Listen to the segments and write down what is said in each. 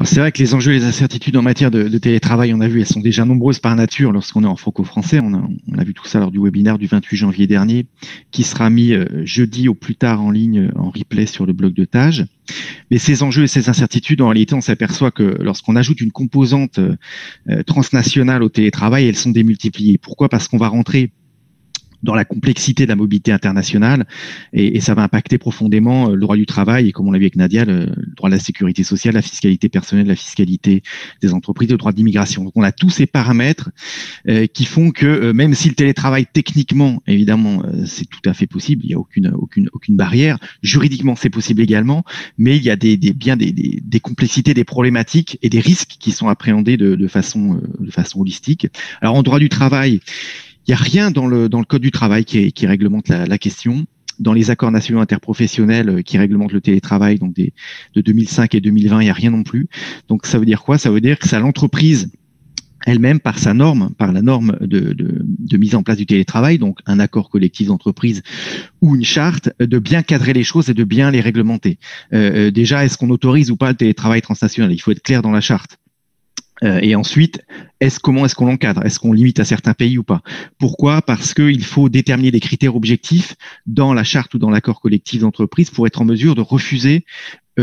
c'est vrai que les enjeux et les incertitudes en matière de télétravail, on a vu, elles sont déjà nombreuses par nature lorsqu'on est en franco-français. On a vu tout ça lors du webinaire du 28 janvier dernier, qui sera mis jeudi au plus tard en ligne, en replay sur le blog de Tage. Mais ces enjeux et ces incertitudes, en réalité, on s'aperçoit que lorsqu'on ajoute une composante transnationale au télétravail, elles sont démultipliées. Pourquoi? Parce qu'on va rentrer dans la complexité de la mobilité internationale et ça va impacter profondément le droit du travail et, comme on l'a vu avec Nadia, le droit de la sécurité sociale, la fiscalité personnelle, la fiscalité des entreprises, le droit d'immigration. Donc on a tous ces paramètres qui font que même si le télétravail techniquement, évidemment, c'est tout à fait possible, il n'y a aucune barrière, juridiquement c'est possible également, mais il y a des complexités, des problématiques et des risques qui sont appréhendés de façon holistique. Alors en droit du travail, il n'y a rien dans le Code du travail qui réglemente la question. Dans les accords nationaux interprofessionnels qui réglementent le télétravail, donc de 2005 et 2020, il n'y a rien non plus. Donc ça veut dire quoi? Ça veut dire que c'est à l'entreprise elle-même, par la norme de mise en place du télétravail, donc un accord collectif d'entreprise ou une charte, de bien cadrer les choses et de bien les réglementer. Déjà, est-ce qu'on autorise ou pas le télétravail transnational? Il faut être clair dans la charte. Et ensuite, comment est-ce qu'on l'encadre? Est-ce qu'on limite à certains pays ou pas? Pourquoi? Parce qu'il faut déterminer des critères objectifs dans la charte ou dans l'accord collectif d'entreprise pour être en mesure de refuser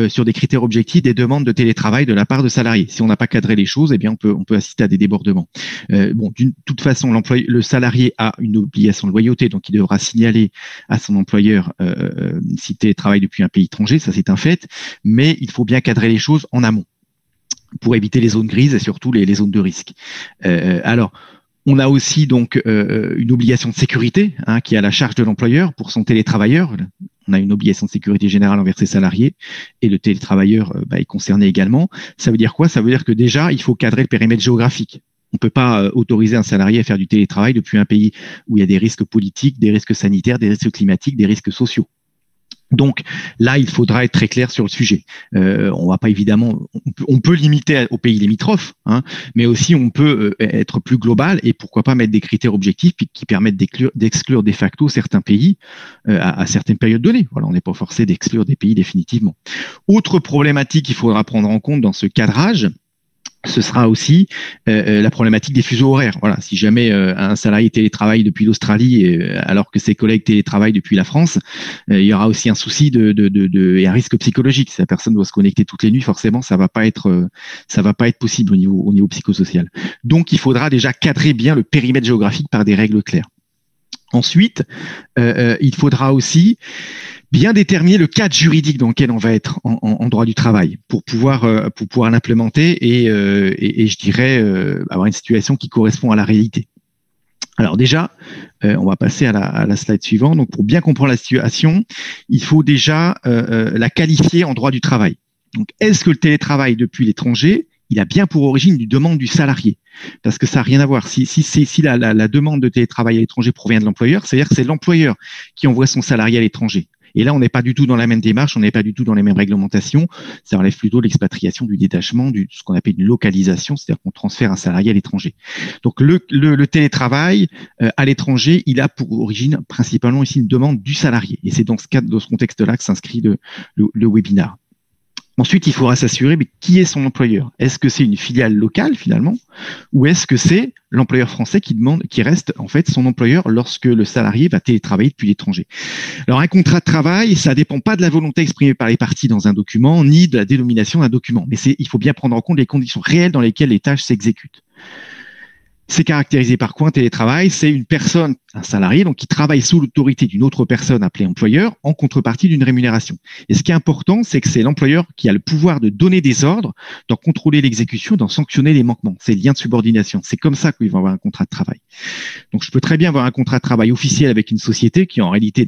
sur des critères objectifs des demandes de télétravail de la part de salariés. Si on n'a pas cadré les choses, eh bien on peut assister à des débordements. D'une toute façon, le salarié a une obligation de loyauté, donc il devra signaler à son employeur s'il télétravaille depuis un pays étranger, ça c'est un fait, mais il faut bien cadrer les choses en amont pour éviter les zones grises et surtout les zones de risque. Alors, on a aussi donc une obligation de sécurité qui est à la charge de l'employeur pour son télétravailleur. On a une obligation de sécurité générale envers ses salariés et le télétravailleur est concerné également. Ça veut dire quoi? Ça veut dire que déjà, il faut cadrer le périmètre géographique. On ne peut pas autoriser un salarié à faire du télétravail depuis un pays où il y a des risques politiques, des risques sanitaires, des risques climatiques, des risques sociaux. Donc là, il faudra être très clair sur le sujet. On va pas évidemment, on peut limiter aux pays limitrophes, mais aussi on peut être plus global et pourquoi pas mettre des critères objectifs qui permettent d'exclure de facto certains pays à certaines périodes données. Voilà, on n'est pas forcé d'exclure des pays définitivement. Autre problématique qu'il faudra prendre en compte dans ce cadrage, ce sera aussi la problématique des fuseaux horaires. Voilà, si jamais un salarié télétravaille depuis l'Australie alors que ses collègues télétravaillent depuis la France, il y aura aussi un souci et un risque psychologique. Si la personne doit se connecter toutes les nuits, forcément, ça va pas être possible au niveau psychosocial. Donc, il faudra déjà cadrer bien le périmètre géographique par des règles claires. Ensuite, il faudra aussi bien déterminer le cadre juridique dans lequel on va être en droit du travail pour pouvoir l'implémenter et je dirais avoir une situation qui correspond à la réalité. Alors déjà, on va passer à la slide suivante. Donc pour bien comprendre la situation, il faut déjà la qualifier en droit du travail. Donc est-ce que le télétravail depuis l'étranger, il a bien pour origine une demande du salarié? Parce que ça n'a rien à voir. Si la demande de télétravail à l'étranger provient de l'employeur, c'est-à-dire que c'est l'employeur qui envoie son salarié à l'étranger. Et là, on n'est pas du tout dans la même démarche, on n'est pas du tout dans les mêmes réglementations. Ça relève plutôt de l'expatriation, du détachement, ce qu'on appelle une localisation, c'est-à-dire qu'on transfère un salarié à l'étranger. Donc, le télétravail à l'étranger, il a pour origine principalement ici une demande du salarié. Et c'est dans ce contexte-là que s'inscrit le webinaire. Ensuite, il faudra s'assurer qui est son employeur. Est-ce que c'est une filiale locale finalement, ou est-ce que c'est l'employeur français qui reste en fait son employeur lorsque le salarié va télétravailler depuis l'étranger? Alors, un contrat de travail, ça dépend pas de la volonté exprimée par les parties dans un document, ni de la dénomination d'un document. Mais il faut bien prendre en compte les conditions réelles dans lesquelles les tâches s'exécutent. C'est caractérisé par quoi un télétravail? C'est une personne, un salarié, donc qui travaille sous l'autorité d'une autre personne appelée employeur en contrepartie d'une rémunération. Et ce qui est important, c'est que c'est l'employeur qui a le pouvoir de donner des ordres, d'en contrôler l'exécution, d'en sanctionner les manquements. C'est le lien de subordination. C'est comme ça qu'ils vont avoir un contrat de travail. Donc, je peux très bien avoir un contrat de travail officiel avec une société qui, en réalité,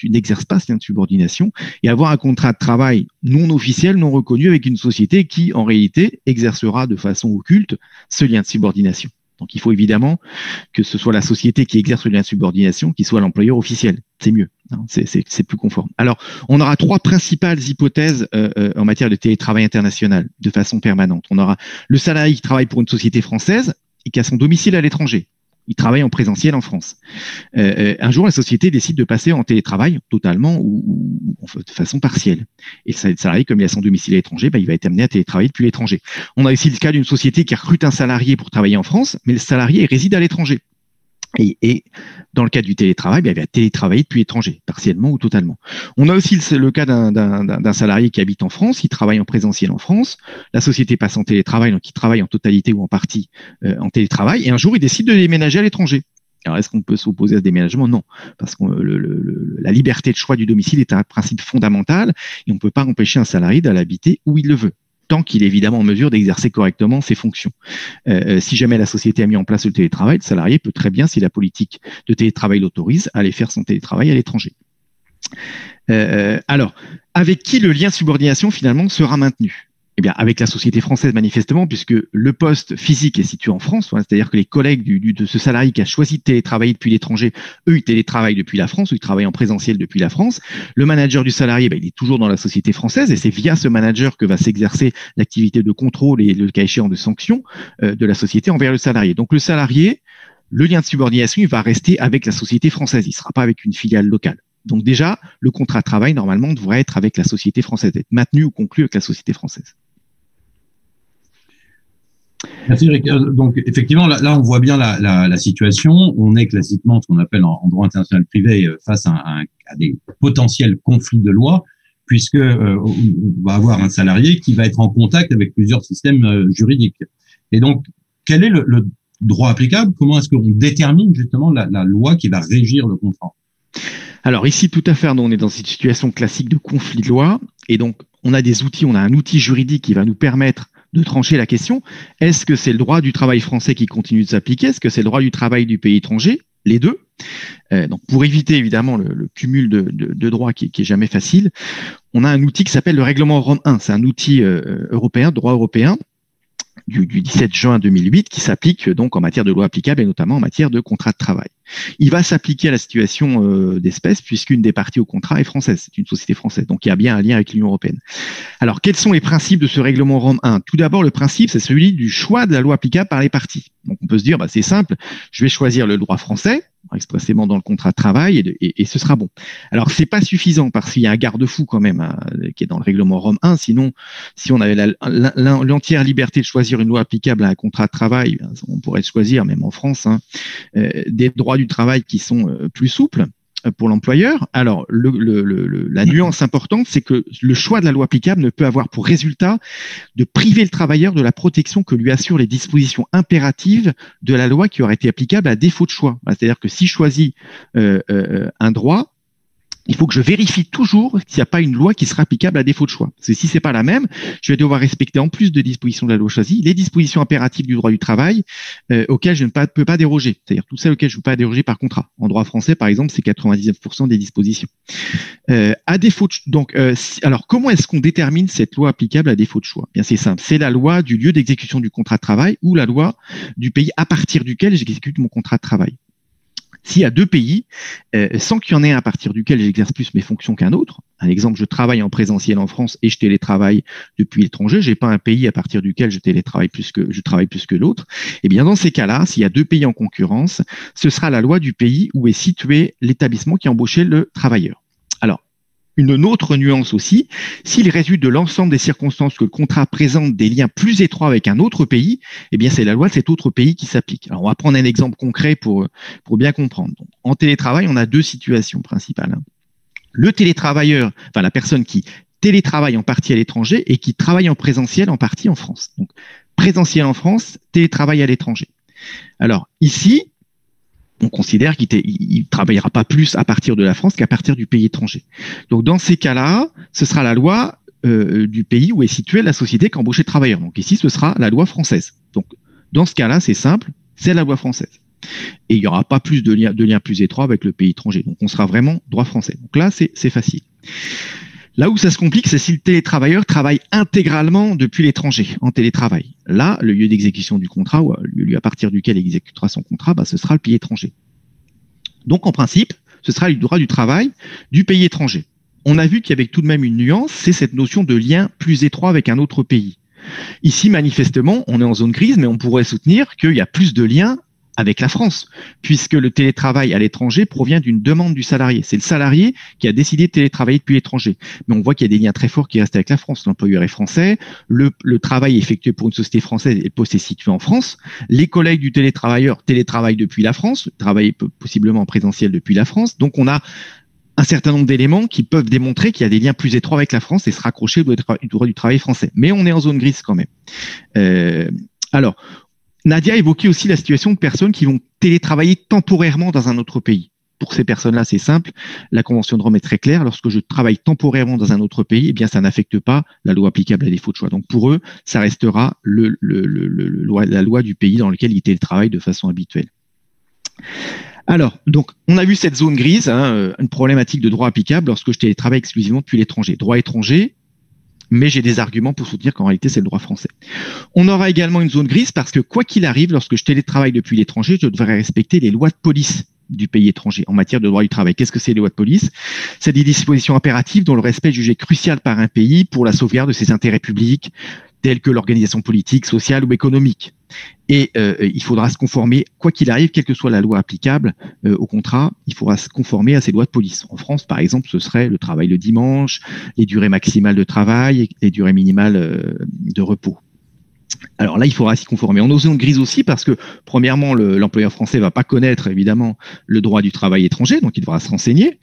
n'exerce pas ce lien de subordination, et avoir un contrat de travail non officiel, non reconnu avec une société qui, en réalité, exercera de façon occulte ce lien de subordination. Donc, il faut évidemment que ce soit la société qui exerce le lien de subordination qui soit l'employeur officiel. C'est mieux, c'est plus conforme. Alors, on aura trois principales hypothèses en matière de télétravail international de façon permanente. On aura le salarié qui travaille pour une société française et qui a son domicile à l'étranger. Il travaille en présentiel en France. Un jour, la société décide de passer en télétravail totalement ou de façon partielle. Et le salarié, comme il a son domicile à l'étranger, il va être amené à télétravailler depuis l'étranger. On a aussi le cas d'une société qui recrute un salarié pour travailler en France, mais le salarié réside à l'étranger. Et dans le cas du télétravail, il va télétravailler depuis l'étranger, partiellement ou totalement. On a aussi le cas d'un salarié qui habite en France, il travaille en présentiel en France, la société passe en télétravail, donc il travaille en totalité ou en partie en télétravail, et un jour il décide de déménager à l'étranger. Alors, est-ce qu'on peut s'opposer à ce déménagement? Non, parce que la liberté de choix du domicile est un principe fondamental, et on ne peut pas empêcher un salarié d'aller habiter où il le veut, tant qu'il est évidemment en mesure d'exercer correctement ses fonctions. Si jamais la société a mis en place le télétravail, le salarié peut très bien, si la politique de télétravail l'autorise, aller faire son télétravail à l'étranger. Alors, avec qui le lien de subordination finalement sera maintenu? Eh bien, avec la société française manifestement, puisque le poste physique est situé en France, c'est-à-dire que les collègues de ce salarié qui a choisi de télétravailler depuis l'étranger, eux, ils télétravaillent depuis la France, ou ils travaillent en présentiel depuis la France. Le manager du salarié, il est toujours dans la société française, et c'est via ce manager que va s'exercer l'activité de contrôle et le cas échéant de sanction de la société envers le salarié. Donc le salarié, le lien de subordination, il va rester avec la société française, il ne sera pas avec une filiale locale. Donc déjà, le contrat de travail, normalement, devrait être avec la société française, être maintenu ou conclu avec la société française. Merci Eric. Donc effectivement, là on voit bien la situation. On est classiquement ce qu'on appelle en droit international privé face à des potentiels conflits de loi, puisque on va avoir un salarié qui va être en contact avec plusieurs systèmes juridiques. Et donc, quel est le droit applicable? Comment est-ce qu'on détermine justement la loi qui va régir le contrat? Alors ici, tout à fait, on est dans une situation classique de conflit de loi, et donc on a des outils, on a un outil juridique qui va nous permettre de trancher la question. Est-ce que c'est le droit du travail français qui continue de s'appliquer? Est-ce que c'est le droit du travail du pays étranger? Les deux. Donc, pour éviter évidemment le cumul de droits qui est jamais facile, on a un outil qui s'appelle le règlement Rome 1. C'est un outil européen, droit européen, du 17 juin 2008, qui s'applique donc en matière de loi applicable et notamment en matière de contrat de travail. Il va s'appliquer à la situation d'espèce puisqu'une des parties au contrat est française, c'est une société française, donc il y a bien un lien avec l'Union européenne. Alors, quels sont les principes de ce règlement Rome 1? Tout d'abord, le principe, c'est celui du choix de la loi applicable par les parties. Donc, on peut se dire, c'est simple, je vais choisir le droit français, expressément dans le contrat de travail, et ce sera bon. Alors, c'est pas suffisant parce qu'il y a un garde-fou quand même qui est dans le règlement Rome 1. Sinon, si on avait l'entière liberté de choisir une loi applicable à un contrat de travail, on pourrait choisir, même en France, des droits du travail qui sont plus souples pour l'employeur. Alors, la nuance importante, c'est que le choix de la loi applicable ne peut avoir pour résultat de priver le travailleur de la protection que lui assurent les dispositions impératives de la loi qui aurait été applicable à défaut de choix. C'est-à-dire que si je choisis un droit, il faut que je vérifie toujours s'il n'y a pas une loi qui sera applicable à défaut de choix. Parce que si c'est pas la même, je vais devoir respecter en plus de dispositions de la loi choisie, les dispositions impératives du droit du travail auxquelles je ne peux pas déroger. C'est-à-dire tout celles auxquelles je ne peux pas déroger par contrat. En droit français, par exemple, c'est 99% des dispositions. À défaut de, alors comment est-ce qu'on détermine cette loi applicable à défaut de choix? Bien, c'est simple. C'est la loi du lieu d'exécution du contrat de travail ou la loi du pays à partir duquel j'exécute mon contrat de travail. S'il y a deux pays, sans qu'il y en ait un à partir duquel j'exerce plus mes fonctions qu'un autre, un exemple, je travaille en présentiel en France et je télétravaille depuis l'étranger, j'ai pas un pays à partir duquel je travaille plus que l'autre. Eh bien, dans ces cas-là, s'il y a deux pays en concurrence, ce sera la loi du pays où est situé l'établissement qui a embauché le travailleur. Alors, une autre nuance aussi, s'il résulte de l'ensemble des circonstances que le contrat présente des liens plus étroits avec un autre pays, eh bien c'est la loi de cet autre pays qui s'applique. Alors on va prendre un exemple concret pour bien comprendre. Donc, en télétravail, on a deux situations principales. Le télétravailleur, la personne qui télétravaille en partie à l'étranger et qui travaille en présentiel en partie en France. Donc présentiel en France, télétravail à l'étranger. Alors ici, on considère qu'il ne travaillera pas plus à partir de la France qu'à partir du pays étranger. Donc, dans ces cas-là, ce sera la loi du pays où est située la société qui a embauché le travailleur. Donc, ici, ce sera la loi française. Donc, dans ce cas-là, c'est simple, c'est la loi française. Et il n'y aura pas plus de liens plus étroits avec le pays étranger. Donc, on sera vraiment droit français. Donc là, c'est facile. Là où ça se complique, c'est si le télétravailleur travaille intégralement depuis l'étranger, en télétravail. Là, le lieu d'exécution du contrat, ou le lieu à partir duquel il exécutera son contrat, ce sera le pays étranger. Donc, en principe, ce sera le droit du travail du pays étranger. On a vu qu'il y avait tout de même une nuance, c'est cette notion de lien plus étroit avec un autre pays. Ici, manifestement, on est en zone grise, mais on pourrait soutenir qu'il y a plus de liens avec la France, puisque le télétravail à l'étranger provient d'une demande du salarié. C'est le salarié qui a décidé de télétravailler depuis l'étranger. Mais on voit qu'il y a des liens très forts qui restent avec la France. L'employeur est français, le travail est effectué pour une société française et le poste est situé en France. Les collègues du télétravailleur télétravaillent depuis la France, travaillent possiblement en présentiel depuis la France. Donc on a un certain nombre d'éléments qui peuvent démontrer qu'il y a des liens plus étroits avec la France et se raccrocher au droit du travail français. Mais on est en zone grise quand même. Alors, Nadia évoquait aussi la situation de personnes qui vont télétravailler temporairement dans un autre pays. Pour ces personnes-là, c'est simple. La Convention de Rome est très claire. Lorsque je travaille temporairement dans un autre pays, eh bien, ça n'affecte pas la loi applicable à défaut de choix. Donc, pour eux, ça restera la loi du pays dans lequel ils télétravaillent de façon habituelle. Alors, donc, on a vu cette zone grise, une problématique de droit applicable lorsque je télétravaille exclusivement depuis l'étranger. Droit étranger, mais j'ai des arguments pour soutenir qu'en réalité, c'est le droit français. On aura également une zone grise parce que quoi qu'il arrive, lorsque je télétravaille depuis l'étranger, je devrais respecter les lois de police du pays étranger en matière de droit du travail. Qu'est-ce que c'est les lois de police? C'est des dispositions impératives dont le respect est jugé crucial par un pays pour la sauvegarde de ses intérêts publics, tels que l'organisation politique, sociale ou économique. Et il faudra se conformer, quoi qu'il arrive, quelle que soit la loi applicable au contrat, il faudra se conformer à ces lois de police. En France, par exemple, ce serait le travail le dimanche, les durées maximales de travail et les durées minimales de repos. Alors là, il faudra s'y conformer. On est en zone grise aussi parce que, premièrement, l'employeur français va pas connaître, évidemment, le droit du travail étranger, donc il devra se renseigner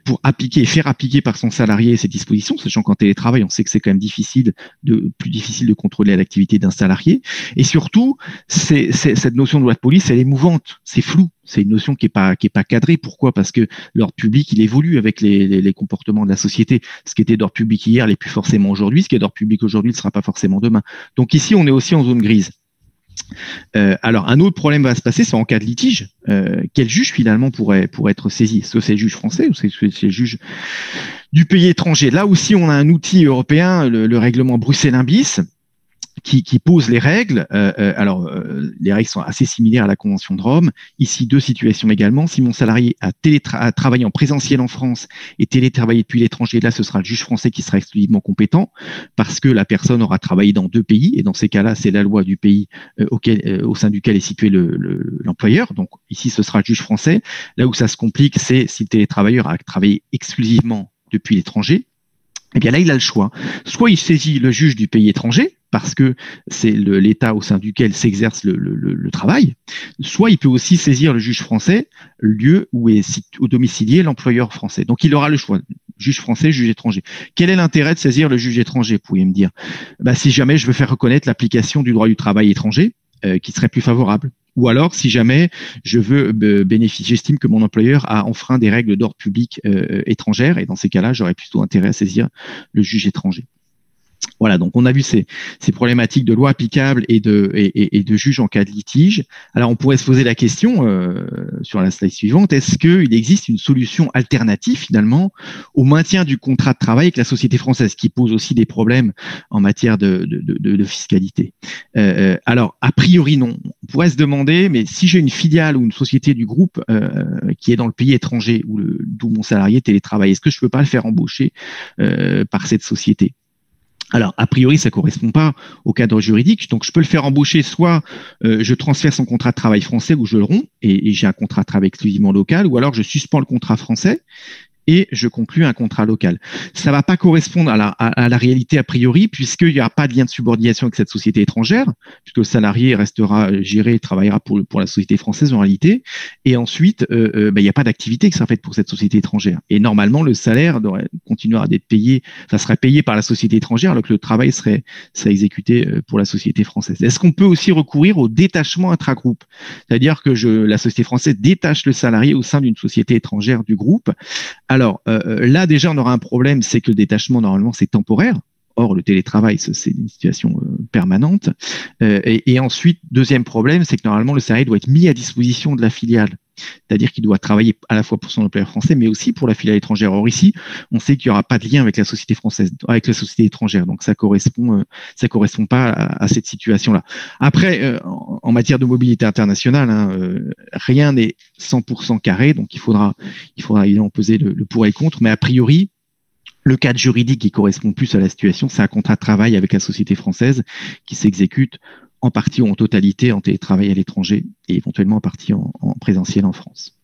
pour appliquer et faire appliquer par son salarié ces dispositions, sachant qu'en télétravail, on sait que c'est quand même plus difficile de contrôler l'activité d'un salarié. Et surtout, cette notion de loi de police, elle est mouvante, c'est flou. C'est une notion qui est pas cadrée. Pourquoi? Parce que l'ordre public, il évolue avec les comportements de la société. Ce qui était d'ordre public hier n'est plus forcément aujourd'hui. Ce qui est d'ordre public aujourd'hui ne sera pas forcément demain. Donc ici, on est aussi en zone grise. Alors, un autre problème va se passer, c'est en cas de litige. Quel juge finalement pourrait être saisi? Est-ce que c'est le juge français ou c'est le juge du pays étranger? Là aussi, on a un outil européen, le règlement Bruxelles 1 bis. Qui pose les règles. Les règles sont assez similaires à la Convention de Rome. Ici, deux situations également. Si mon salarié a travaillé en présentiel en France et télétravaillé depuis l'étranger, là, ce sera le juge français qui sera exclusivement compétent parce que la personne aura travaillé dans deux pays. Et dans ces cas-là, c'est la loi du pays au sein duquel est situé l'employeur. Donc ici, ce sera le juge français. Là où ça se complique, c'est si le télétravailleur a travaillé exclusivement depuis l'étranger. Eh bien là, il a le choix. Soit il saisit le juge du pays étranger, parce que c'est l'État au sein duquel s'exerce le travail, soit il peut aussi saisir le juge français, lieu où est domicilié l'employeur français. Donc il aura le choix, juge français, juge étranger. Quel est l'intérêt de saisir le juge étranger, pourriez me dire? Si jamais je veux faire reconnaître l'application du droit du travail étranger, qui serait plus favorable. Ou alors, si jamais je veux j'estime que mon employeur a enfreint des règles d'ordre public étrangères, et dans ces cas-là, j'aurais plutôt intérêt à saisir le juge étranger. Voilà, donc on a vu ces problématiques de loi applicable et de juge en cas de litige. Alors on pourrait se poser la question sur la slide suivante, est-ce qu'il existe une solution alternative finalement au maintien du contrat de travail avec la société française, qui pose aussi des problèmes en matière de fiscalité? Alors a priori non. On pourrait se demander, mais si j'ai une filiale ou une société du groupe qui est dans le pays étranger d'où mon salarié télétravaille, est-ce que je peux pas le faire embaucher par cette société? Alors, a priori, ça correspond pas au cadre juridique. Donc, je peux le faire embaucher, soit je transfère son contrat de travail français ou je le romps et j'ai un contrat de travail exclusivement local, ou alors je suspends le contrat français et je conclus un contrat local. Ça va pas correspondre à la réalité a priori, puisqu'il n'y aura pas de lien de subordination avec cette société étrangère, puisque le salarié restera géré et travaillera pour la société française en réalité. Et ensuite, il n'y a pas d'activité qui sera faite pour cette société étrangère. Et normalement, le salaire continuera d'être payé, ça serait payé par la société étrangère, alors que le travail serait exécuté pour la société française. Est-ce qu'on peut aussi recourir au détachement intragroupe? C'est-à-dire que la société française détache le salarié au sein d'une société étrangère du groupe. Alors là, déjà, on aura un problème, c'est que le détachement, normalement, c'est temporaire. Or, le télétravail, c'est une situation permanente. Et ensuite, deuxième problème, c'est que normalement, le salarié doit être mis à disposition de la filiale. C'est-à-dire qu'il doit travailler à la fois pour son employeur français, mais aussi pour la filiale étrangère. Or ici, on sait qu'il n'y aura pas de lien avec la société française, avec la société étrangère. Donc ça correspond pas à cette situation-là. Après, en matière de mobilité internationale, rien n'est 100% carré, donc il faudra évidemment peser le pour et le contre. Mais a priori, le cadre juridique qui correspond plus à la situation, c'est un contrat de travail avec la société française qui s'exécute en partie ou en totalité en télétravail à l'étranger et éventuellement en partie en présentiel en France.